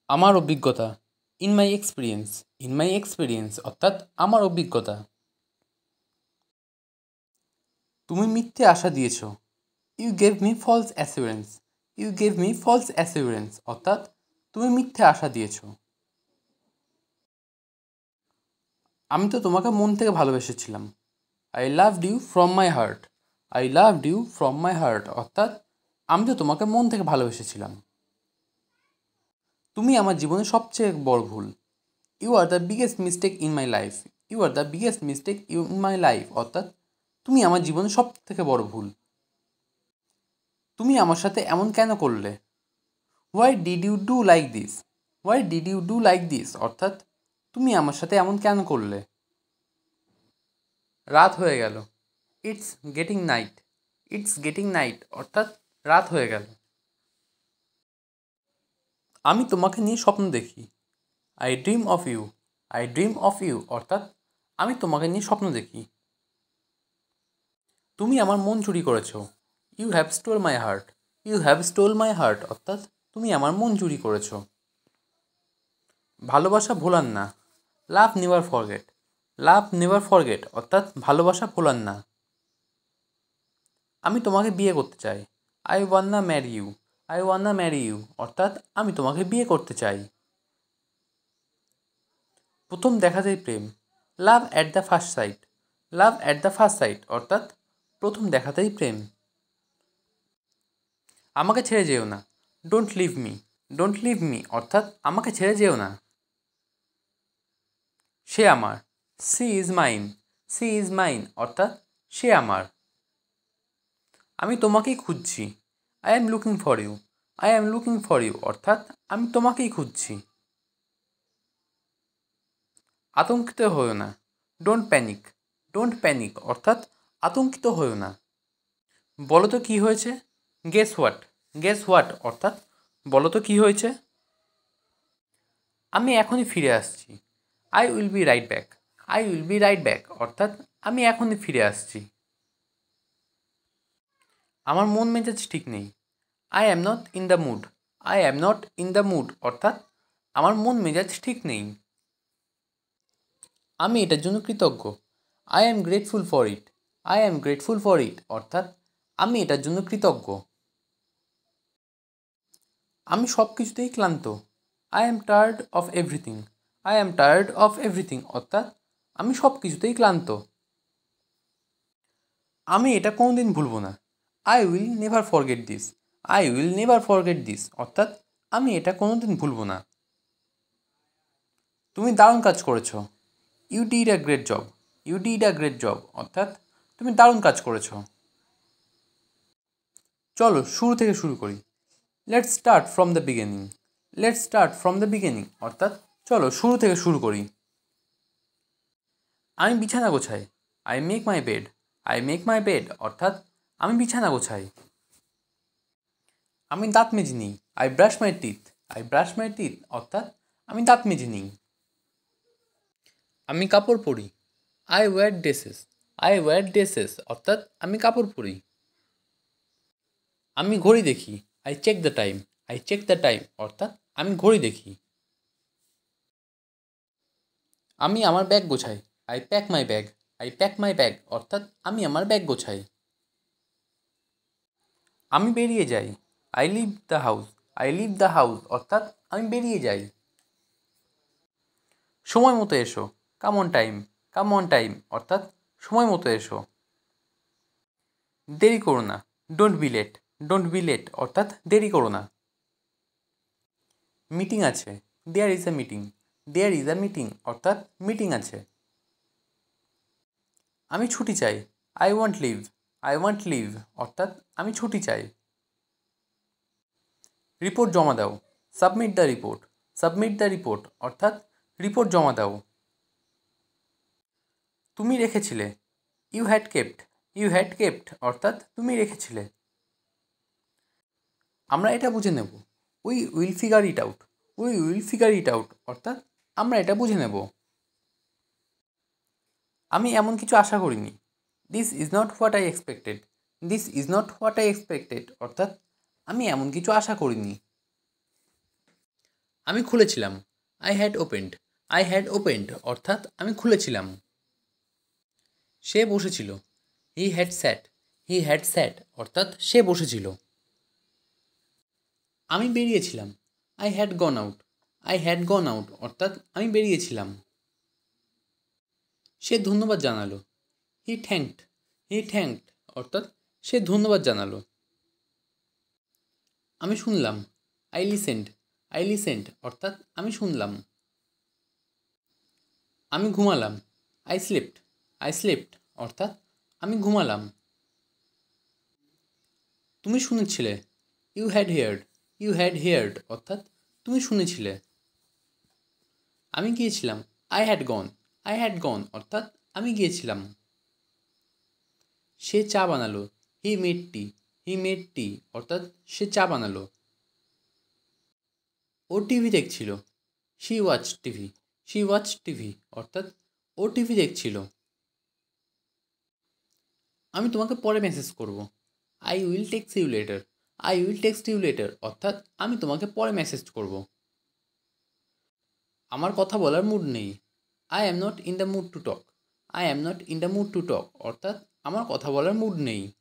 আমার অভিজ্ঞতা, in my experience অর্থাৎ আমার অভিজ্ঞতা। তুমি মিথ্যে আশা দিয়েছ। You gave me false assurance. You gave me false assurance অর্থাৎ তুমি মিথ্যে আশা দিয়েছ। আমি তো তোমাকে মন থেকে ভালোবেসেছিলাম। I loved you from my heart. I loved you from my heart অর্থাৎ আমি তো তোমাকে মন থেকে ভালোবেসেছিলাম। তুমি আমার জীবনের সবচেয়ে বড় ভুল। You are the biggest mistake in my life. You are the biggest mistake in my life অর্থাৎ তুমি আমার জীবনের সব থেকে বড় ভুল। তুমি আমার সাথে এমন কেন করলে? Why did you do like this? Why did you do like this অর্থাৎ তুমি আমার সাথে এমন কেন করলে? রাত হয়ে গেল। It's getting night. It's getting night অর্থাৎ রাত হয়ে গেল। আমি তোমাকে নিয়ে স্বপ্ন দেখি। I dream of you. I dream of you অর্থাৎ আমি তোমাকে নিয়ে স্বপ্ন দেখি। তুমি আমার মন চুরি করেছ। You have stole my heart. You have stole my heart অর্থাৎ তুমি আমার মন চুরি করেছ। ভালোবাসা ভোলান না। Love never forget. Love never forget অর্থাৎ ভালোবাসা ভোলান না। আমি তোমাকে বিয়ে করতে চাই। I wanna marry you. I wanna marry you অর্থাৎ আমি তোমাকে বিয়ে করতে চাই। প্রথম দেখাতেই প্রেম। Love at the first sight. Love at the first sight অর্থাৎ প্রথম দেখাতেই প্রেম। আমাকে ছেড়ে যেও না। Don't leave me. Don't leave me অর্থাৎ আমাকে ছেড়ে যেও না। সে আমার। She is mine. She is mine অর্থাৎ সে আমার। আমি তোমাকেই খুঁজছি। I am looking for you. I am looking for you অর্থাৎ আমি তোমাকেই খুঁজছি। আতঙ্কিত হও না। Don't panic. ডোন্ট প্যানিক অর্থাৎ আতঙ্কিত হও না। বলো তো কী হয়েছে? Guess what. গেস হোয়াট অর্থাৎ বলো তো কী হয়েছে? আমি এখনই ফিরে আসছি। I will be right back. I will be right back অর্থাৎ আমি এখনই ফিরে আসছি। আমার মন মেজাজ ঠিক নেই। I am not in the mood. I am not in the mood অর্থাৎ আমার মন মেজাজ ঠিক নেই। আমি এটার জন্য কৃতজ্ঞ। I am grateful for it. I am grateful for it অর্থাৎ আমি এটার জন্য কৃতজ্ঞ। আমি সব কিছুতেই ক্লান্ত। I am tired of everything. I am tired of everything অর্থাৎ আমি সব কিছুতেই ক্লান্ত। আমি এটা কোনো দিন ভুলব না। I will never forget this. I will never forget this অর্থাৎ আমি এটা কোনো দিন ভুলব না। তুমি দারুণ কাজ করেছ। You did a great job. You did a great job অর্থাৎ তুমি দারুণ কাজ করেছ। চলো শুরু থেকে শুরু করি। Let's start from the beginning. Let's start from the beginning অর্থাৎ চলো শুরু থেকে শুরু করি। আমি বিছানা গোছাই। I make my bed. I make my bed অর্থাৎ আমি বিছানা গোছাই। আমি দাঁত মেজে নিই। I brush my teeth. I brush my teeth অর্থাৎ আমি দাঁত মেজে নিই। আমি কাপড় পরি। I wear dresses. I wear dresses অর্থাৎ আমি কাপড় পরি। আমি ঘড়ি দেখি। I check the time. I check the time অর্থাৎ আমি ঘড়ি দেখি। আমি আমার ব্যাগ গোছাই। I pack my bag. I pack my bag অর্থাৎ আমি আমার ব্যাগ গোছাই। আমি বেরিয়ে যাই। I leave the house. I leave the house অর্থাৎ আমি বেরিয়ে যাই। সময় মতো এসো। Come on time. Come on time অর্থাৎ সময় মতো এসো। দেরি করো না। Don't be late. Don't be late অর্থাৎ দেরি করো না। মিটিং আছে। দেয়ার is a meeting. There is a meeting অর্থাৎ মিটিং আছে। আমি ছুটি চাই। I want leave. I want leave অর্থাৎ আমি ছুটি চাই। রিপোর্ট জমা দাও। Submit the report. Submit the report অর্থাৎ রিপোর্ট জমা দাও। তুমি রেখেছিলে। You had kept. You had kept অর্থাৎ তুমি রেখেছিলে। আমরা এটা বুঝে নেব। We will figure it out. We will figure it out অর্থাৎ আমরা এটা বুঝে নেব। আমি এমন কিছু আশা করিনি। This is not what I expected. This is not what I expected অর্থাৎ আমি এমন কিছু আশা করিনি। আমি খুলেছিলাম। I had opened. I had opened অর্থাৎ আমি খুলেছিলাম। সে বসেছিল। He had SAT. He had স্যাট অর্থাৎ সে বসেছিল। আমি বেরিয়েছিলাম। I had gone out. I had gone out অর্থাৎ আমি বেরিয়েছিলাম। সে ধন্যবাদ জানালো। হি থ্যাঙ্কড। হি থ্যাঙ্কড অর্থাৎ সে ধন্যবাদ জানালো। আমি শুনলাম। I listened. আই লিসেন্ড অর্থাৎ আমি শুনলাম। আমি ঘুমালাম। আই স্লিপ্ট। আই স্লিপ্ট অর্থাৎ আমি ঘুমালাম। তুমি শুনেছিলে। You had heard. You had heard অর্থাৎ তুমি শুনেছিলে। আমি গিয়েছিলাম। I had gone. I had gone অর্থাৎ আমি গিয়েছিলাম। সে চা বানালো। He made T. He made টি অর্থাৎ সে চা বানালো। ও টিভি দেখছিল। She watch TV. She watch TV অর্থাৎ ও টিভি দেখছিল। আমি তোমাকে পরে মেসেজ করব। I will text you later. I will text you later অর্থাৎ আমি তোমাকে পরে মেসেজ করব। আমার কথা বলার মুড নেই। I am not in the mood to talk. I am not in the mood to talk অর্থাৎ আমার কথা বলার মুড নেই।